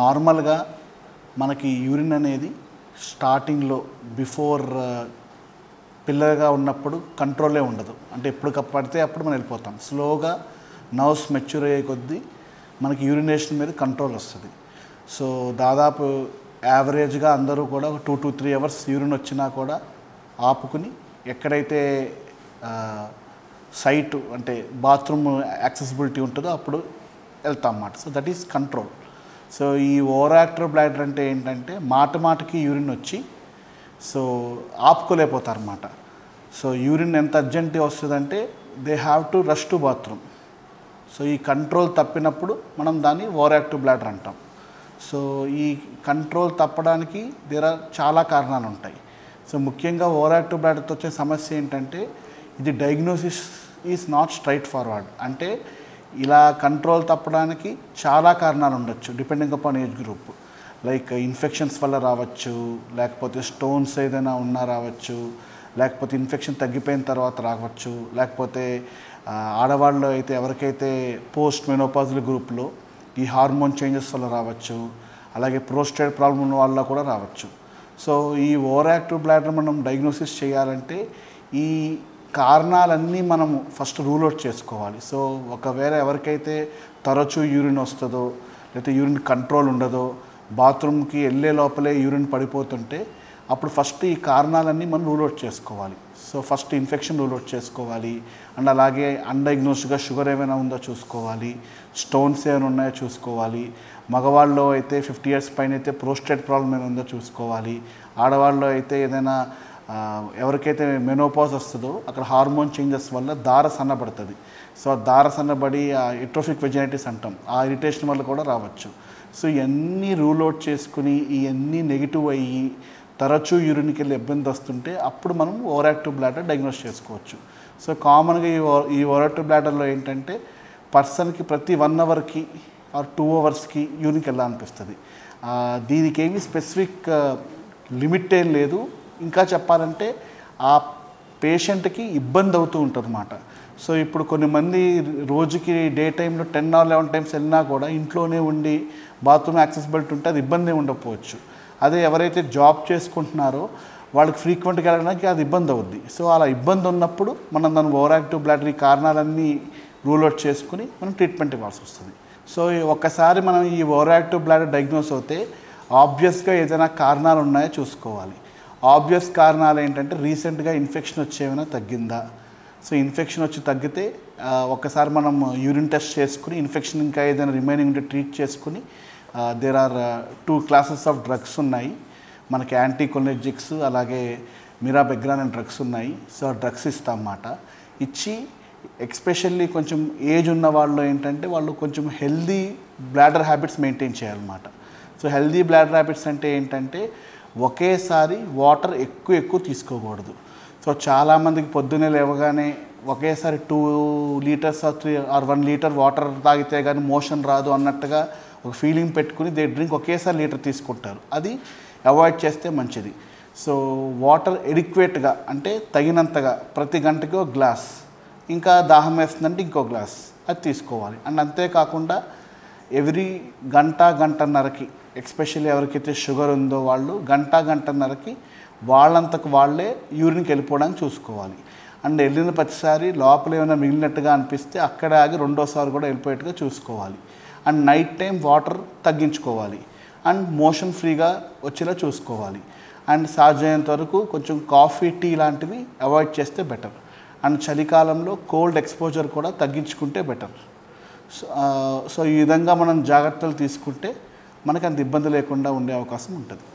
నార్మల్గా మనకి యూరిన్ అనేది స్టార్టింగ్లో బిఫోర్ పిల్లగా ఉన్నప్పుడు కంట్రోలే ఉండదు. అంటే ఎప్పుడు పడితే అప్పుడు మనం వెళ్ళిపోతాం. స్లోగా నర్వ్స్ మెచ్యూర్ అయ్యే కొద్దీ మనకి యూరినేషన్ మీద కంట్రోల్ వస్తుంది. సో దాదాపు యావరేజ్గా అందరూ కూడా 2 to 3 అవర్స్ యూరిన్ వచ్చినా కూడా ఆపుకుని ఎక్కడైతే సైట్ అంటే బాత్రూమ్ యాక్సెసిబిలిటీ ఉంటుందో అప్పుడు వెళ్తాం అన్నమాట. So that is control. So ఈ ఓవర్ యాక్టివ్ బ్లాడర్ అంటే ఏంటంటే మాటకి యూరిన్ వచ్చి సో ఆపుకోలేకపోతారు అన్నమాట. సో యూరిన్ ఎంత అర్జెంట్గా వస్తుందంటే they have to rush to bathroom. So ఈ కంట్రోల్ తప్పినప్పుడు మనం దాన్ని ఓవర్ యాక్టివ్ బ్లాడర్ అంటాం. సో ఈ కంట్రోల్ తప్పడానికి చాలా కారణాలు ఉంటాయి. సో ముఖ్యంగా ఓవర్ యాక్టివ్ బ్లాడర్తో వచ్చే సమస్య ఏంటంటే ఇది diagnosis is not straight forward. అంటే ఇలా కంట్రోల్ తప్పడానికి చాలా కారణాలు ఉండొచ్చు depending upon age group. Like infections వల్ల రావచ్చు, లేకపోతే స్టోన్స్ ఏదైనా ఉన్నా రావచ్చు, లేకపోతే ఇన్ఫెక్షన్ తగ్గిపోయిన తర్వాత రావచ్చు, లేకపోతే ఆడవాళ్ళు అయితే ఎవరికైతే పోస్ట్ మెనోపాజల్ గ్రూప్లో ఈ హార్మోన్ చేంజెస్ వల్ల రావచ్చు, అలాగే ప్రోస్టేట్ ప్రాబ్లం ఉన్న వాళ్ళ కూడా రావచ్చు. సో ఈ ఓవర్ యాక్టివ్ బ్లాడర్ మనం డయాగ్నోసిస్ చేయాలంటే ఈ కారణాలన్నీ మనము ఫస్ట్ రూల్ అవుట్ చేసుకోవాలి. సో ఒకవేళ ఎవరికైతే తరచూ యూరిన్ వస్తుందో, లేకపోతే యూరిన్ కంట్రోల్ ఉండదో, బాత్రూమ్కి వెళ్ళే లోపలే యూరిన్ పడిపోతుంటే అప్పుడు ఫస్ట్ ఈ కారణాలన్నీ మనం రూల్ అవుట్ చేసుకోవాలి. So first infection rule out చేసుకోవాలి. అండ్ అలాగే అన్డయాగ్నోస్డ్గా షుగర్ ఏమైనా ఉందో చూసుకోవాలి, స్టోన్స్ ఏమైనా ఉన్నాయో చూసుకోవాలి. మగవాళ్ళలో అయితే 50 years పైన అయితే ప్రోస్టేట్ ప్రాబ్లం ఏమైనా ఉందో చూసుకోవాలి. ఆడవాళ్ళలో అయితే ఏదైనా ఎవరికైతే మెనోపాజ్ వస్తుందో అక్కడ హార్మోన్ చేంజెస్ వల్ల దార సన్నబడుతుంది. సో దార సన్నబడి ఎట్రోఫిక్ వెజైటిస్ అంటాం, ఆ ఇరిటేషన్ వల్ల కూడా రావచ్చు. సో ఇవన్నీ రూల్ అవుట్ చేసుకుని ఇవన్నీ నెగిటివ్ అయ్యి తరచూ యూరిన్కి వెళ్ళి ఇబ్బంది వస్తుంటే అప్పుడు మనం ఓవర్ యాక్టివ్ బ్లాడర్ డయాగ్నోస్ చేసుకోవచ్చు. సో కామన్గా ఈ ఓవర్ యాక్టివ్ బ్లాడర్లో ఏంటంటే పర్సన్కి ప్రతి 1 అవర్కి ఆర్ 2 అవర్స్కి యూరిన్కి వెళ్ళాలనిపిస్తుంది. దీనికి ఏమీ స్పెసిఫిక్ లిమిట్ ఏం లేదు. ఇంకా చెప్పాలంటే ఆ పేషెంట్కి ఇబ్బంది అవుతూ ఉంటుంది అన్నమాట. సో ఇప్పుడు కొన్ని మంది రోజుకి డే టైంలో 10 or 11 times వెళ్ళినా కూడా ఇంట్లోనే ఉండి బాత్రూమ్ యాక్సెసిబిలిటీ ఉంటే అది ఇబ్బంది ఉండకపోవచ్చు. అదే ఎవరైతే జాబ్ చేసుకుంటున్నారో వాళ్ళకి ఫ్రీక్వెంట్గా వెళ్ళడానికి అది ఇబ్బంది అవుద్ది. సో అలా ఇబ్బంది ఉన్నప్పుడు మనం దాని ఓవర్ యాక్టివ్ బ్లాడర్ ఈ కారణాలన్నీ రూల్ అవుట్ చేసుకుని మనం ట్రీట్మెంట్ ఇవ్వాల్సి వస్తుంది. సో ఒక్కసారి మనం ఈ ఓవర్ యాక్టివ్ బ్లాడర్ డయాగ్నోస్ అవుతే ఆబ్వియస్గా ఏదైనా కారణాలు ఉన్నాయో చూసుకోవాలి. ఆబ్వియస్ కారణాలు ఏంటంటే రీసెంట్గా ఇన్ఫెక్షన్ వచ్చి ఏమైనా తగ్గిందా. సో ఇన్ఫెక్షన్ వచ్చి తగ్గితే ఒక్కసారి మనం యూరిన్ టెస్ట్ చేసుకుని ఇన్ఫెక్షన్ ఇంకా ఏదైనా రిమైనింగ్ ఉంటే ట్రీట్ చేసుకుని there are 2 classes of drugs ఉన్నాయి మనకి, యాంటీకొలినర్జిక్స్ అలాగే మిరాబెగ్రాన్ అనే డ్రగ్స్ ఉన్నాయి. సో ఆ డ్రగ్స్ ఇస్తాం అన్నమాట. ఇచ్చి ఎక్స్పెషల్లీ కొంచెం ఏజ్ ఉన్న వాళ్ళు ఏంటంటే వాళ్ళు కొంచెం హెల్దీ బ్లాడర్ హ్యాబిట్స్ మెయింటైన్ చేయాలన్నమాట. సో హెల్దీ బ్లాడర్ హ్యాబిట్స్ అంటే ఏంటంటే ఒకేసారి వాటర్ ఎక్కువ తీసుకోకూడదు. సో చాలామందికి పొద్దున్నే లేవగానే ఒకేసారి 2 liters or 1 liter వాటర్ తాగితే కానీ మోషన్ రాదు అన్నట్టుగా ఒక ఫీలింగ్ పెట్టుకుని దే డ్రింక్ ఒకేసారి లీటర్ తీసుకుంటారు. అది అవాయిడ్ చేస్తే మంచిది. సో వాటర్ ఎడిక్వేట్గా అంటే తగినంతగా ప్రతి గంటకి 1 glass, ఇంకా దాహం వేస్తుందంటే ఇంకో గ్లాస్ అది తీసుకోవాలి. అండ్ అంతేకాకుండా ఎవ్రీ గంటన్నరకి ఎస్పెషల్లీ ఎవరికైతే షుగర్ ఉందో వాళ్ళు గంటన్నరకి వాళ్ళంతకు వాళ్ళే యూరిన్కి వెళ్ళిపోవడానికి చూసుకోవాలి. అండ్ వెళ్ళిన ప్రతిసారి లోపల ఏమైనా మిగిలినట్టుగా అనిపిస్తే అక్కడ ఆగి రెండోసారి కూడా వెళ్ళిపోయేట్టుగా చూసుకోవాలి. అండ్ నైట్ టైం వాటర్ తగ్గించుకోవాలి. అండ్ మోషన్ ఫ్రీగా వచ్చేలా చూసుకోవాలి. అండ్ సాధ్యమైనంత వరకు కొంచెం కాఫీ, టీ లాంటివి అవాయిడ్ చేస్తే బెటర్. అండ్ చలికాలంలో కోల్డ్ ఎక్స్పోజర్ కూడా తగ్గించుకుంటే బెటర్. సో ఈ విధంగా మనం జాగ్రత్తలు తీసుకుంటే మనకు అంత ఇబ్బంది లేకుండా ఉండే అవకాశం ఉంటుంది.